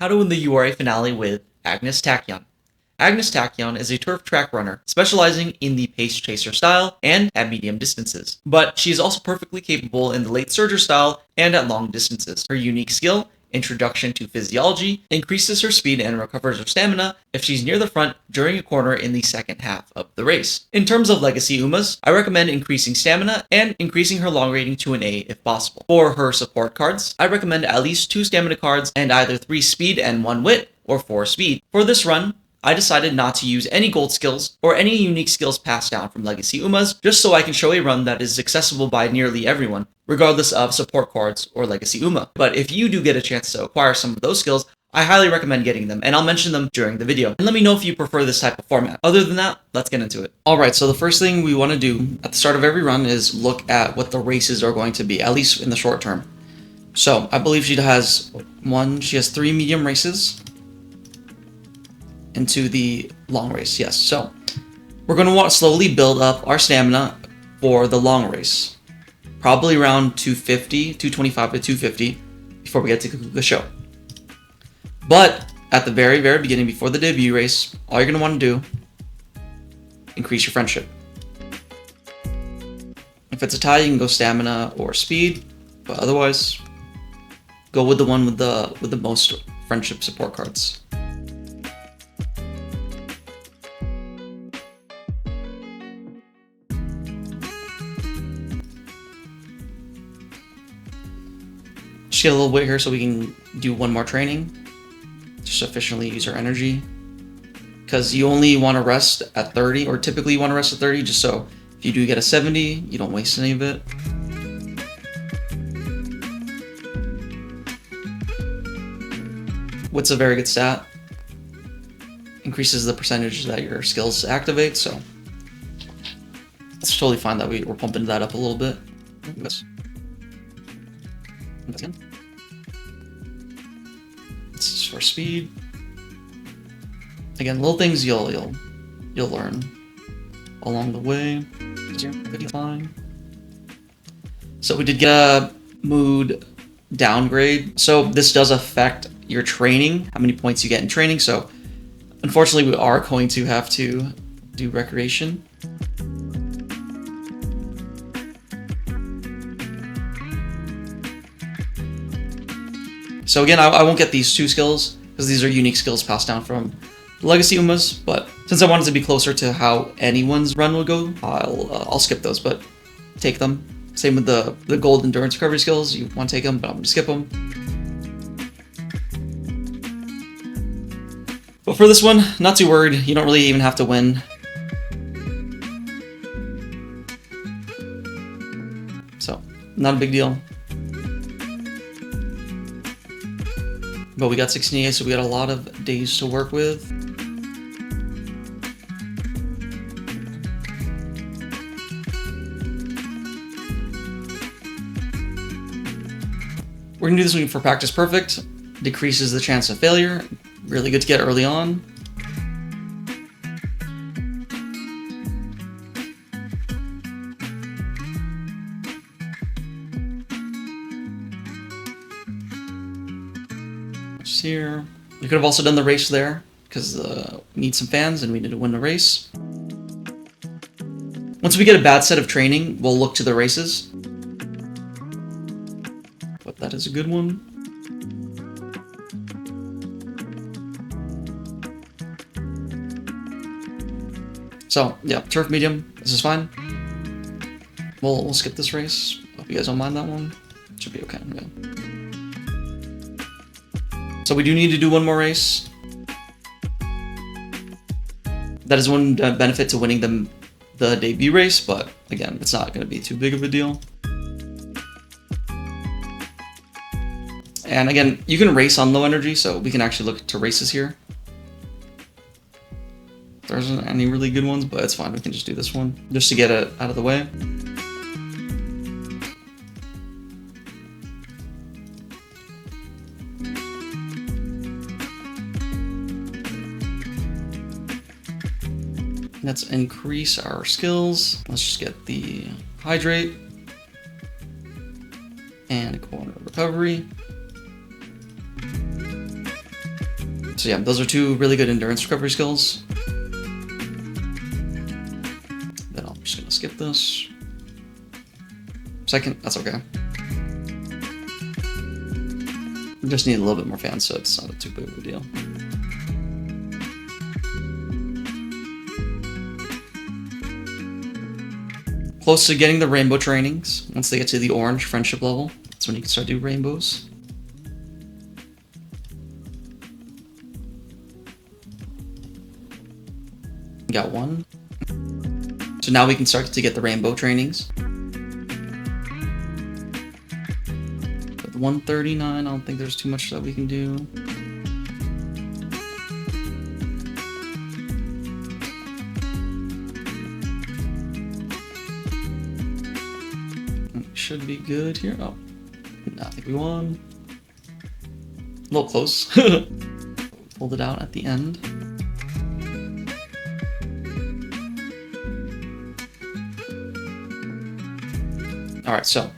How to win the URA Finale with Agnes Tachyon. Agnes Tachyon is a turf track runner, specializing in the pace chaser style and at medium distances. But she is also perfectly capable in the late surger style and at long distances. Her unique skill, Introduction to Physiology, increases her speed and recovers her stamina if she's near the front during a corner in the second half of the race. In terms of legacy Umas, I recommend increasing stamina and increasing her long rating to an A if possible. For her support cards, I recommend at least 2 stamina cards and either 3 speed and 1 wit, or 4 speed. For this run, I decided not to use any gold skills or any unique skills passed down from Legacy Umas, just so I can show a run that is accessible by nearly everyone, regardless of support cards or Legacy Uma. But if you do get a chance to acquire some of those skills, I highly recommend getting them, and I'll mention them during the video. And let me know if you prefer this type of format. Other than that, let's get into it. Alright, so the first thing we want to do at the start of every run is look at what the races are going to be, at least in the short term. So, I believe she has 3 medium races into the long race, yes. So, we're going to want to slowly build up our stamina for the long race. Probably around 225 to 250 before we get to the show. But at the very beginning, before the debut race, all you're going to want to do, increase your friendship. If it's a tie, you can go stamina or speed, but otherwise, go with the one with the most friendship support cards. Just get a little bit here so we can do one more training. Just efficiently use our energy. Because you only want to rest at 30, or typically you want to rest at 30, just so if you do get a 70, you don't waste any of it. Wit's a very good stat. Increases the percentage that your skills activate, so it's totally fine that we're pumping that up a little bit. This is for speed. Again, little things you'll learn along the way. Fine. So we did get a mood downgrade. So this does affect your training, how many points you get in training. So unfortunately, we are going to have to do recreation. So again, I won't get these 2 skills because these are unique skills passed down from Legacy Umas, but since I wanted to be closer to how anyone's run would go, I'll skip those, but take them. Same with the gold endurance recovery skills. You want to take them, but I'm going to skip them. But for this one, not too worried. You don't really even have to win. So, not a big deal. But we got 68, so we got a lot of days to work with. We're gonna do this one for practice perfect. Decreases the chance of failure. Really good to get early on. Just here. We could have also done the race there because we need some fans and we need to win the race. Once we get a bad set of training, we'll look to the races. But that is a good one. So, yeah, turf medium, this is fine. We'll skip this race. Hope you guys don't mind that one. Should be okay, yeah. So we do need to do one more race. That is one benefit to winning the debut race, but again, it's not going to be too big of a deal. And again, you can race on low energy, so we can actually look to races here. There isn't any really good ones, but it's fine. We can just do this one, just to get it out of the way. Let's increase our skills. Let's just get the hydrate and a corner recovery. So yeah, those are two really good endurance recovery skills. Then I'm just gonna skip this. Second, that's okay. We just need a little bit more fans, so it's not too big of a deal. Close to getting the rainbow trainings. Once they get to the orange friendship level, that's when you can start doing rainbows. Got one. So now we can start to get the rainbow trainings. But the 139, I don't think there's too much that we can do. Should be good here. Oh, no, I think we won. A little close. Pulled it out at the end. Alright, so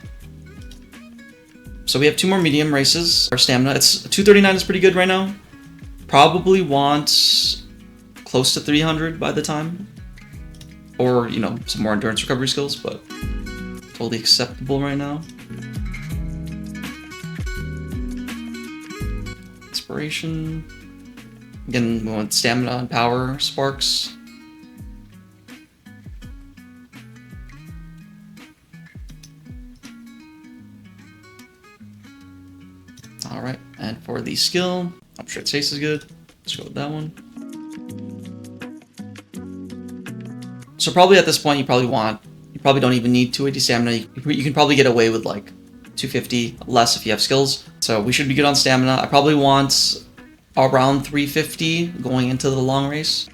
we have two more medium races. Our stamina, it's 239 is pretty good right now. Probably want close to 300 by the time. Or, you know, some more endurance recovery skills, but totally acceptable right now. Inspiration. Again, we want stamina and power sparks. Alright, and for the skill, I'm sure its taste is good. Let's go with that one. So probably at this point you probably don't even need 280 stamina. You can probably get away with like 250 less if you have skills. So we should be good on stamina. I probably want around 350 going into the long race.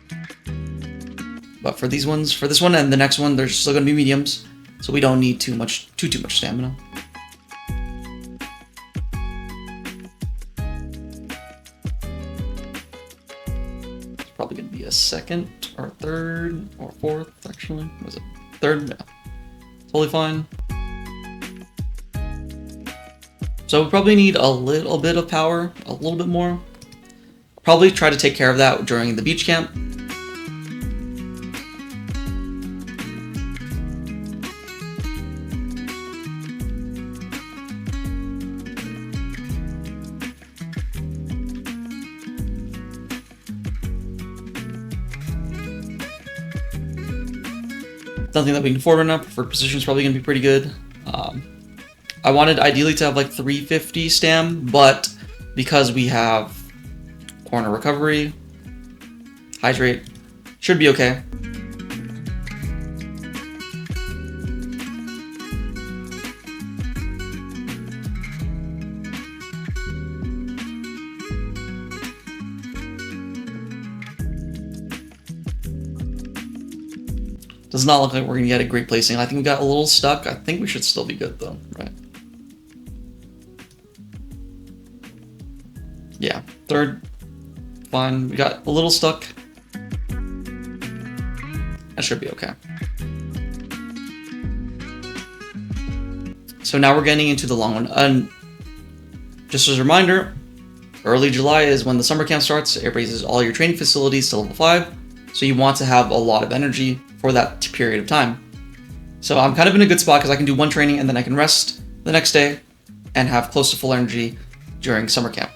But for these ones, for this one and the next one, they're still gonna be mediums. So we don't need too much stamina. It's probably gonna be a second or third or fourth actually. Was it? Third, yeah. Totally fine. So we probably need a little bit of power, a little bit more. Probably try to take care of that during the beach camp. Nothing that we can afford right now. Preferred position is probably going to be pretty good. I wanted ideally to have like 350 stam, but because we have corner recovery, hydrate, should be okay. Does not look like we're gonna get a great placing. I think we got a little stuck. I think we should still be good though, right? Yeah, third, fine. We got a little stuck. That should be okay. So now we're getting into the long one. And just as a reminder, early July is when the summer camp starts. It raises all your training facilities to level 5. So you want to have a lot of energy for that period of time. So I'm kind of in a good spot because I can do one training and then I can rest the next day and have close to full energy during summer camp.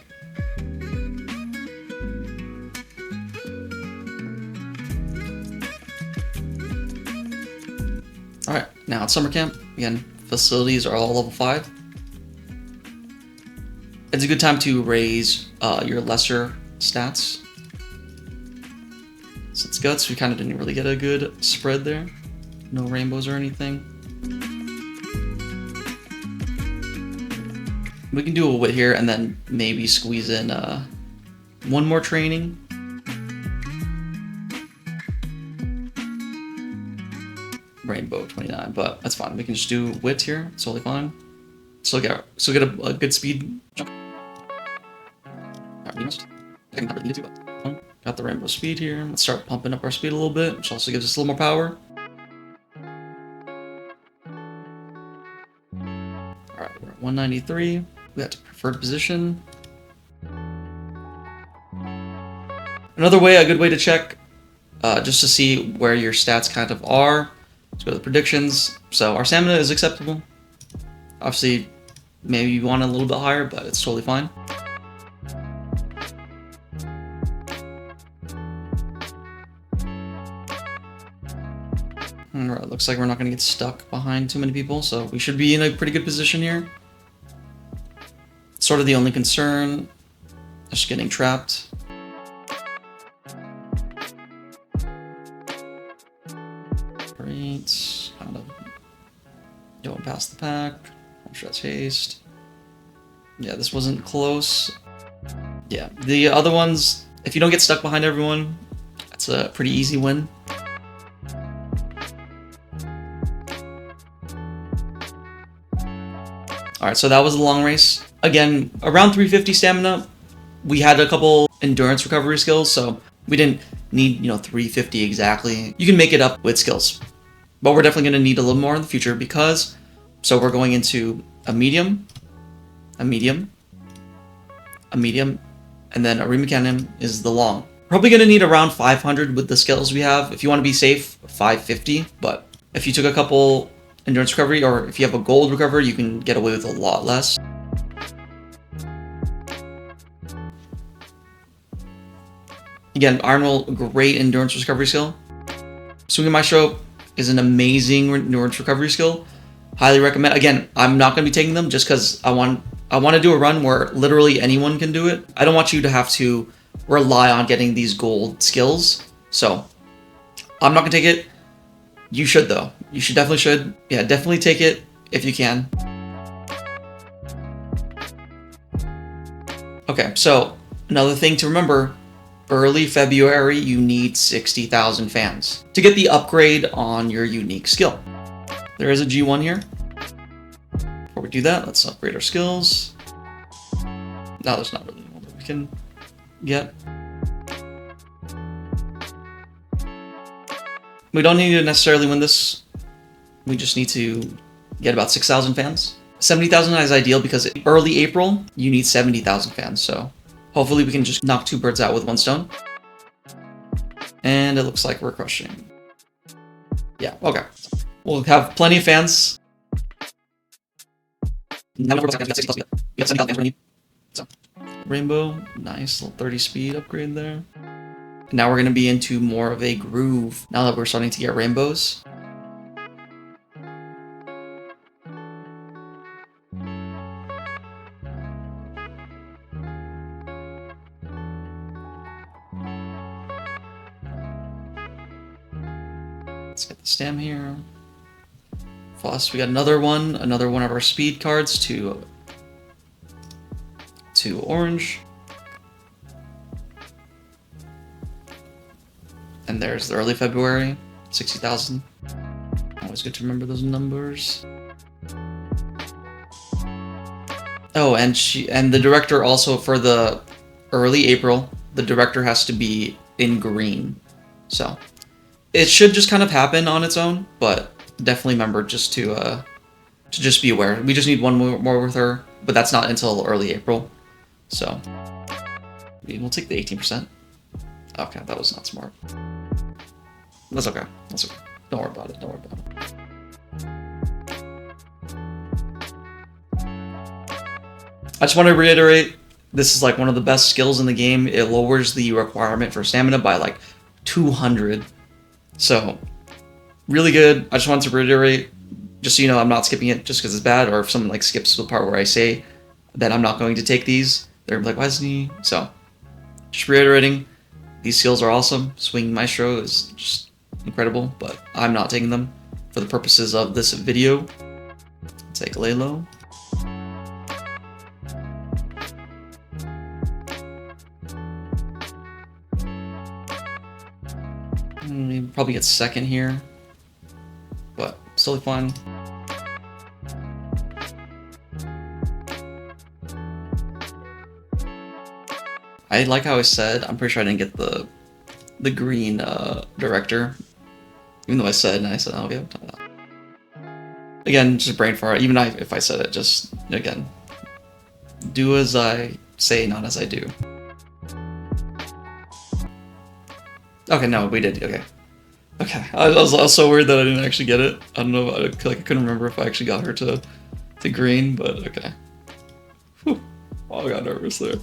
Alright, now at summer camp, again, facilities are all level 5. It's a good time to raise your lesser stats. Since guts, we kind of didn't really get a good spread there. No rainbows or anything. We can do a wit here and then maybe squeeze in one more training. Rainbow 29, but that's fine. We can just do wit here. It's totally fine. Still get a good speed jump. Alright, we missed. I can never need to, but got the rainbow speed here. Let's start pumping up our speed a little bit, which also gives us a little more power. Alright, we're at 193. We got to preferred position. Another way, a good way to check, just to see where your stats kind of are. Let's go to the predictions. So our stamina is acceptable. Obviously, maybe you want a little bit higher, but it's totally fine. Alright, looks like we're not going to get stuck behind too many people, so we should be in a pretty good position here. It's sort of the only concern, just getting trapped. Great, kind of going past the pack. I'm sure that's haste. Yeah, this wasn't close. Yeah, the other ones, if you don't get stuck behind everyone, that's a pretty easy win. Alright, so that was a long race. Again, around 350 stamina, we had a couple endurance recovery skills, so we didn't need, 350 exactly. You can make it up with skills. But we're definitely going to need a little more in the future because, so we're going into a medium, a medium, a medium, and then a remechanism is the long. Probably going to need around 500 with the skills we have. If you want to be safe, 550, but if you took a couple endurance recovery, or if you have a gold recovery, you can get away with a lot less. Again, Iron Will, great endurance recovery skill. Swinging Maestro is an amazing endurance recovery skill. Highly recommend. Again, I'm not going to be taking them just because I want to do a run where literally anyone can do it. I don't want you to have to rely on getting these gold skills. So I'm not going to take it. You should though. You should. Yeah, definitely take it if you can. Okay, so another thing to remember, early February, you need 60,000 fans to get the upgrade on your unique skill. There is a G1 here. Before we do that, let's upgrade our skills. No, there's not really one that we can get. We don't need to necessarily win this. We just need to get about 6,000 fans. 70,000 is ideal because early April, you need 70,000 fans. So hopefully we can just knock two birds out with one stone. And it looks like we're crushing. Yeah, okay. We'll have plenty of fans. So, Rainbow, nice little 30 speed upgrade there. Now we're going to be into more of a groove now that we're starting to get rainbows. Let's get the stem here. Plus, we got another one of our speed cards to orange. And there's the early February, 60,000. Always good to remember those numbers. Oh, and the director also for the early April, the director has to be in green. So it should just kind of happen on its own, but definitely remember just to just be aware. We just need one more with her, but that's not until early April. So we'll take the 18%. Okay, that was not smart. That's okay. That's okay. Don't worry about it. Don't worry about it. I just want to reiterate, this is like one of the best skills in the game. It lowers the requirement for stamina by like 200. So really good. I just wanted to reiterate, just so you know, I'm not skipping it just because it's bad, or if someone like skips the part where I say that I'm not going to take these, they're like, why isn't he? So just reiterating, these skills are awesome. Swing Maestro is just incredible, but I'm not taking them for the purposes of this video. Take lay low. We probably get second here, but still fine. I like how I said, I'm pretty sure I didn't get the green director, even though I said, oh yeah. Again, just brain fart. Even if I said it, just again, do as I say, not as I do. Okay, no, we did. Okay. Okay. I was so worried that I didn't actually get it. I don't know. I couldn't remember if I actually got her to green, but okay. Whew. Oh, I got nervous there.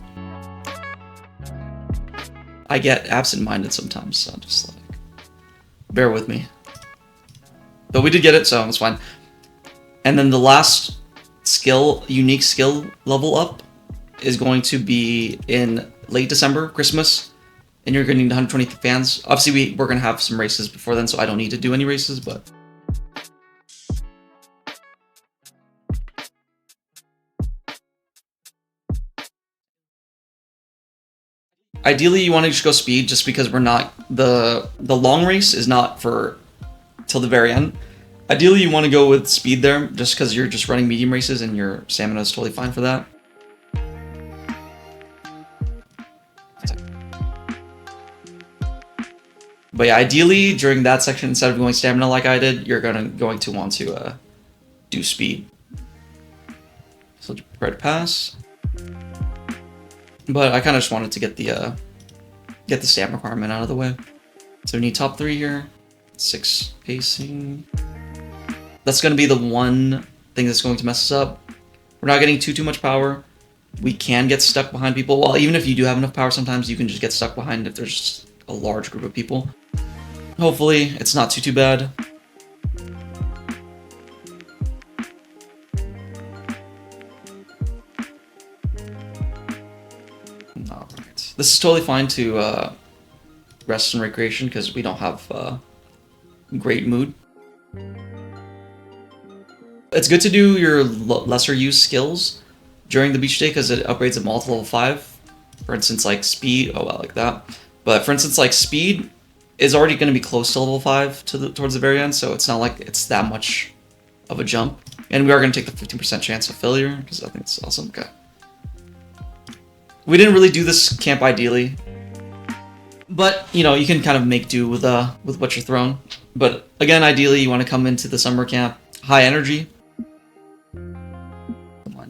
I get absent-minded sometimes, so just like bear with me. But we did get it, so it's fine. And then the last unique skill level up is going to be in late December, Christmas, and you're going to need 120 fans. Obviously, we're going to have some races before then, so I don't need to do any races, but... Ideally, you want to just go speed, just because we're not... The long race is not for till the very end. Ideally, you want to go with speed there, just because you're just running medium races and your stamina is totally fine for that. But yeah, ideally, during that section, instead of going stamina like I did, you're going to want to do speed. So prepare to pass. But I kind of just wanted to get the stamina requirement out of the way. So we need top 3 here. 6 pacing. That's going to be the one thing that's going to mess us up. We're not getting too much power. We can get stuck behind people. Well, even if you do have enough power, sometimes you can just get stuck behind if there's a large group of people. Hopefully, it's not too bad. Alright. This is totally fine to rest and recreation because we don't have great mood. It's good to do your lesser used skills during the beach day because it upgrades them all to level 5. For instance, like speed. Oh, well, like that. But for instance, like speed is already going to be close to level 5 towards the very end, so it's not like it's that much of a jump. And we are going to take the 15% chance of failure because I think it's awesome. Okay. We didn't really do this camp ideally, but you know you can kind of make do with what you're thrown. But again, ideally you want to come into the summer camp high energy.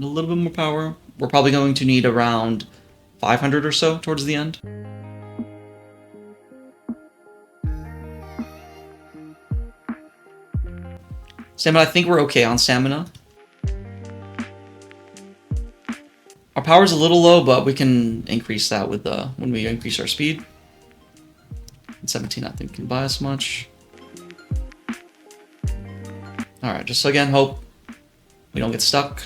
A little bit more power. We're probably going to need around 500 or so towards the end. Stamina, I think we're okay on stamina. Our power's a little low, but we can increase that with when we increase our speed. 17, I think, can buy us much. Alright, just again, hope we don't get stuck.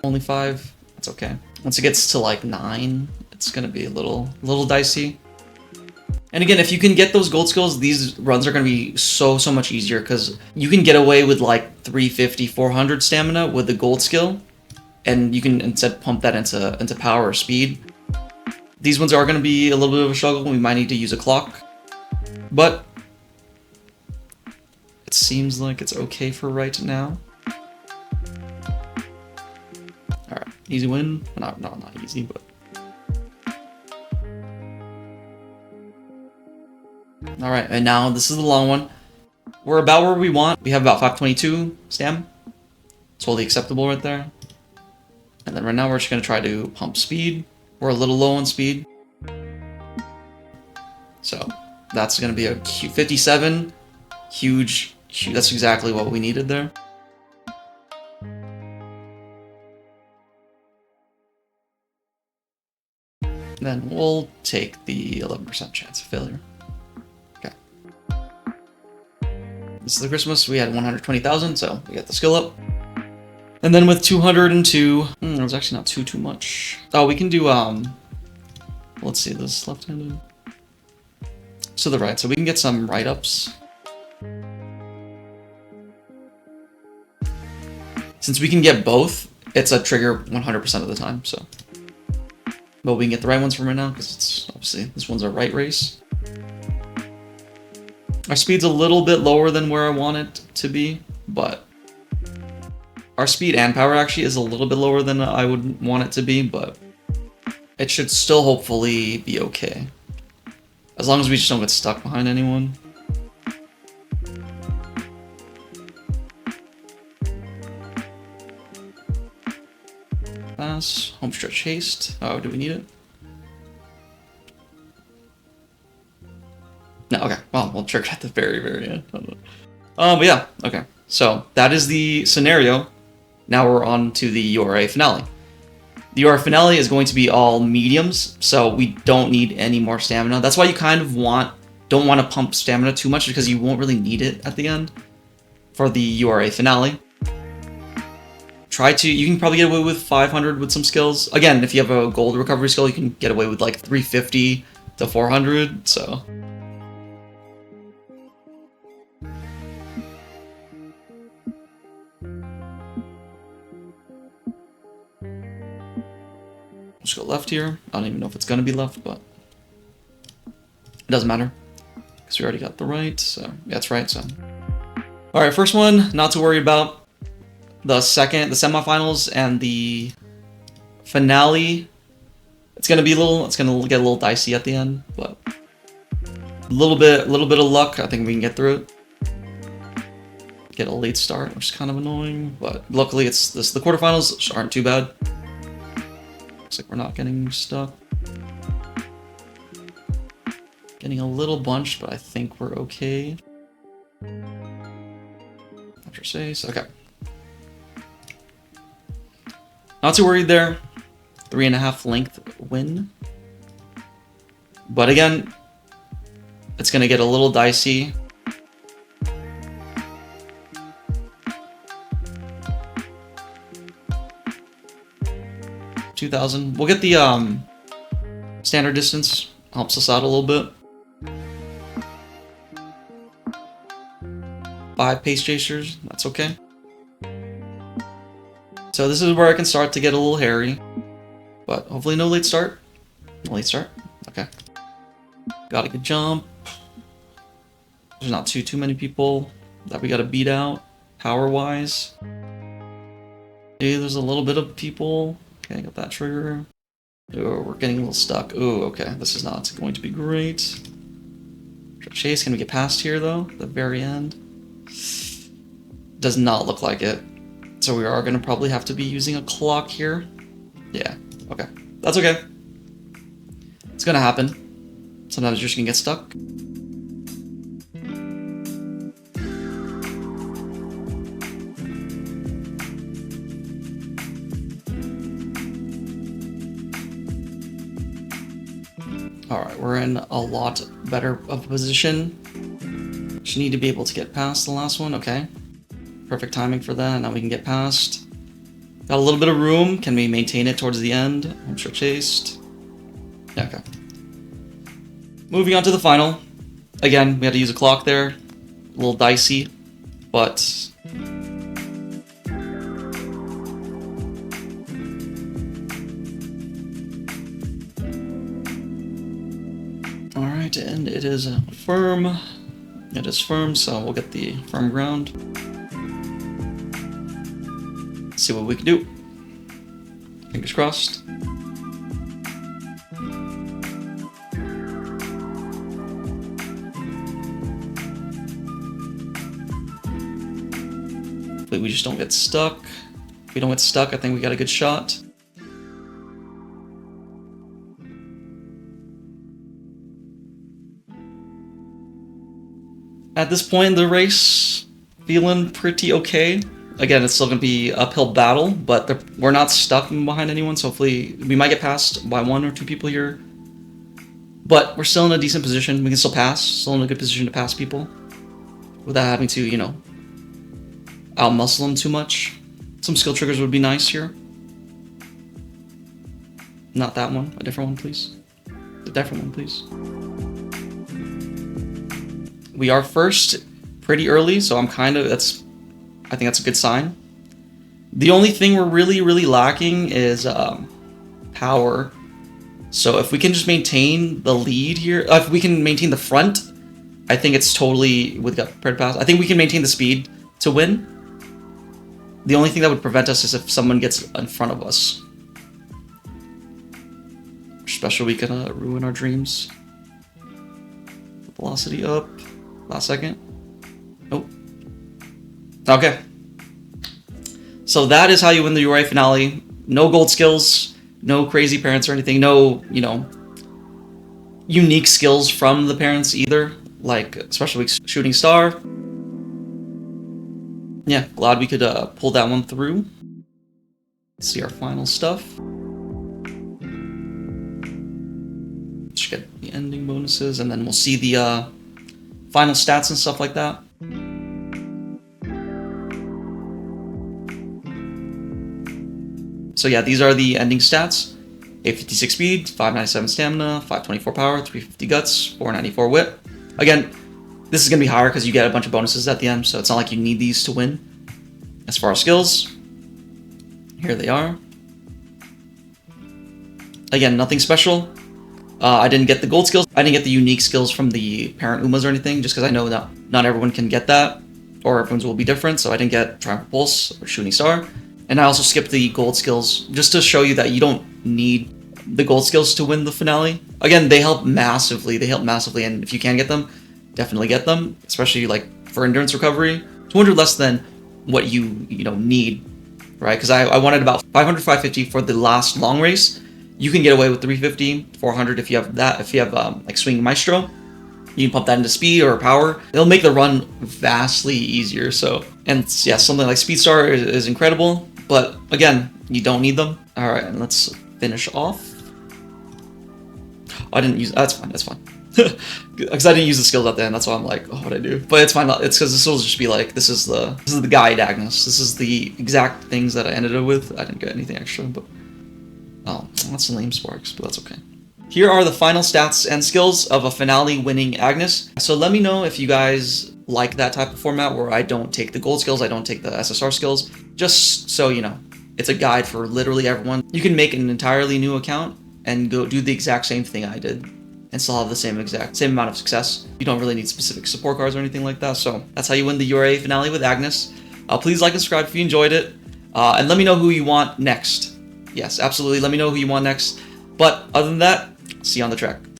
Only 5, that's okay. Once it gets to like 9, it's gonna be a little dicey. And again, if you can get those gold skills, these runs are gonna be so much easier because you can get away with like 350, 400 stamina with the gold skill, and you can instead pump that into power or speed. These ones are gonna be a little bit of a struggle. We might need to use a clock, but it seems like it's okay for right now. Alright, easy win. Not easy, but... Alright, and now this is the long one. We're about where we want. We have about 522 stam. Totally acceptable right there. And then right now we're just going to try to pump speed. We're a little low on speed. So that's going to be a 57. Huge. That's exactly what we needed there. Then we'll take the 11% chance of failure. Okay. This is the Christmas. We had 120,000, so we got the skill up. And then with 202, it was actually not too much. Oh, we can do, let's see, this left-handed. To the right, so we can get some write-ups. Since we can get both, it's a trigger 100% of the time, so. But we can get the right ones from right now, because it's obviously, this one's a right race. Our speed's a little bit lower than where I want it to be, but our speed and power actually is a little bit lower than I would want it to be, but it should still hopefully be okay. As long as we just don't get stuck behind anyone. Pass. Home stretch haste. Oh, do we need it? No, okay. Well, we'll trigger at the very, very end. But yeah, okay. So that is the scenario. Now we're on to the URA Finale. The URA Finale is going to be all mediums, so we don't need any more stamina. That's why you kind of don't want to pump stamina too much, because you won't really need it at the end for the URA Finale. You can probably get away with 500 with some skills. Again, if you have a gold recovery skill, you can get away with like 350 to 400, so. Let's go left here. I don't even know if it's gonna be left, but it doesn't matter, because we already got the right, so yeah, it's right, so. Alright, first one, not to worry about. The semifinals and the finale, it's gonna get a little dicey at the end, but a little bit of luck, I think we can get through it. Get a late start, which is kind of annoying, but luckily the quarterfinals aren't too bad. Looks like we're not getting stuck. Getting a little bunched, but I think we're okay. After saves, okay. Not too worried there. 3.5 length win. But again, it's gonna get a little dicey. $2,000. We'll get the standard distance. Helps us out a little bit. 5 pace chasers. That's okay. So this is where I can start to get a little hairy. But hopefully no late start. No late start? Okay. Got a good jump. There's not too many people that we gotta beat out, power-wise. Okay, there's a little bit of people. Okay, got that trigger. Oh, we're getting a little stuck. Oh, okay, this is not going to be great. Chase, can we get past here, though? The very end? Does not look like it. So we are going to probably have to be using a clock here. Yeah, okay. That's okay. It's going to happen. Sometimes you're just going to get stuck. Alright, we're in a lot better of a position. Just need to be able to get past the last one, okay. Perfect timing for that, now we can get past. Got a little bit of room, can we maintain it towards the end? I'm sure chased. Yeah, okay. Moving on to the final. Again, we had to use a clock there. A little dicey, but... Alright, and it is firm. It is firm, so we'll get the firm ground. See what we can do. Fingers crossed. Hopefully we just don't get stuck. If we don't get stuck, I think we got a good shot. At this point in the race, feeling pretty okay. Again, it's still going to be an uphill battle, but we're not stuck behind anyone, so hopefully we might get passed by 1 or 2 people here. But we're still in a decent position. We can still pass. Still in a good position to pass people without having to, you know, outmuscle them too much. Some skill triggers would be nice here. Not that one. A different one, please. A different one, please. We are first pretty early, so I think that's a good sign. The only thing we're really lacking is power. So if we can just maintain the lead here, if we can maintain the front, I think it's totally with gut prepared pass. I think we can maintain the speed to win. The only thing that would prevent us is if someone gets in front of us. Especially we can ruin our dreams. Velocity up. Last second. Nope. Okay. So that is how you win the URA Finale. No gold skills, no crazy parents or anything, no, you know, unique skills from the parents either. like Special Week's Shooting Star. Yeah, glad we could pull that one through. Let's see our final stuff. Let's get the ending bonuses, and then we'll see the final stats and stuff like that. So yeah, these are the ending stats. 856 speed, 597 stamina, 524 power, 350 guts, 494 wit. Again, this is going to be higher because you get a bunch of bonuses at the end, so it's not like you need these to win. As far as skills, here they are. Again, nothing special. I didn't get the gold skills. I didn't get the unique skills from the parent Umas or anything, just because I know that not everyone can get that, or everyone's will be different, so I didn't get Triumph Pulse or Shooting Star. And I also skipped the gold skills, just to show you that you don't need the gold skills to win the finale. Again, they help massively, and if you can get them, definitely get them, especially like for endurance recovery. 200 less than what you need, right? Because I wanted about 500, 550 for the last long race. You can get away with 350, 400 if you have that. If you have like Swing Maestro, you can pump that into speed or power. It'll make the run vastly easier. So, and yeah, something like Speed Star is incredible, but again, you don't need them. All right, and let's finish off. I didn't use. That's fine. That's fine. Because I didn't use the skills at the end. That's why I'm like, oh, what'd I do? But it's fine. It's because this will just be like, this is the guide, Agnes. This is the exact things that I ended up with. I didn't get anything extra, but oh, that's lame Sparks, but that's okay. Here are the final stats and skills of a finale winning Agnes. So let me know if you guys like that type of format where I don't take the gold skills, I don't take the SSR skills, just so you know. It's a guide for literally everyone. You can make an entirely new account and go do the exact same thing I did and still have the same amount of success. You don't really need specific support cards or anything like that. So that's how you win the URA finale with Agnes. Please like and subscribe if you enjoyed it. And let me know who you want next. Yes, absolutely. Let me know who you want next. But other than that, see you on the track.